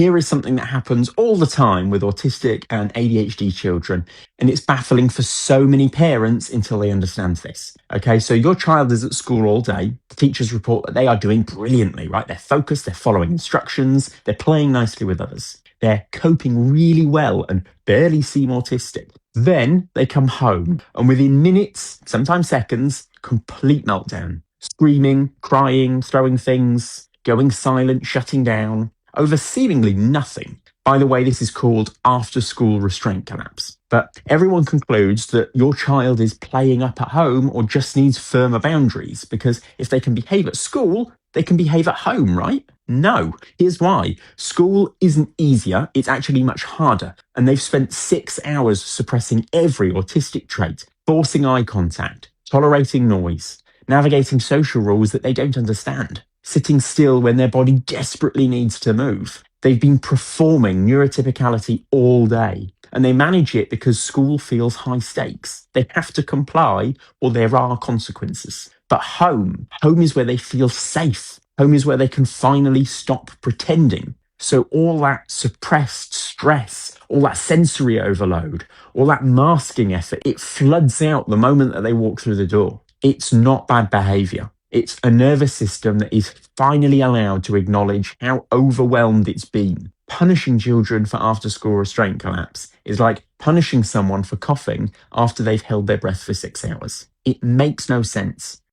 Here is something that happens all the time with autistic and ADHD children, and it's baffling for so many parents until they understand this. Okay, so your child is at school all day. The teachers report that they are doing brilliantly, right? They're focused, they're following instructions, they're playing nicely with others. They're coping really well and barely seem autistic. Then they come home, and within minutes, sometimes seconds, complete meltdown. Screaming, crying, throwing things, going silent, shutting down over seemingly nothing. By the way, this is called after school restraint collapse. But everyone concludes that your child is playing up at home or just needs firmer boundaries, because if they can behave at school, they can behave at home, right? No. Here's why. School isn't easier, it's actually much harder. And they've spent 6 hours suppressing every autistic trait, forcing eye contact, tolerating noise, navigating social rules that they don't understand, sitting still when their body desperately needs to move. They've been performing neurotypicality all day, and they manage it because school feels high stakes. They have to comply or there are consequences. But home is where they feel safe. Home is where they can finally stop pretending. So all that suppressed stress, all that sensory overload, all that masking effort, it floods out the moment that they walk through the door. It's not bad behavior. It's a nervous system that is finally allowed to acknowledge how overwhelmed it's been. Punishing children for after school restraint collapse is like punishing someone for coughing after they've held their breath for 6 hours. It makes no sense.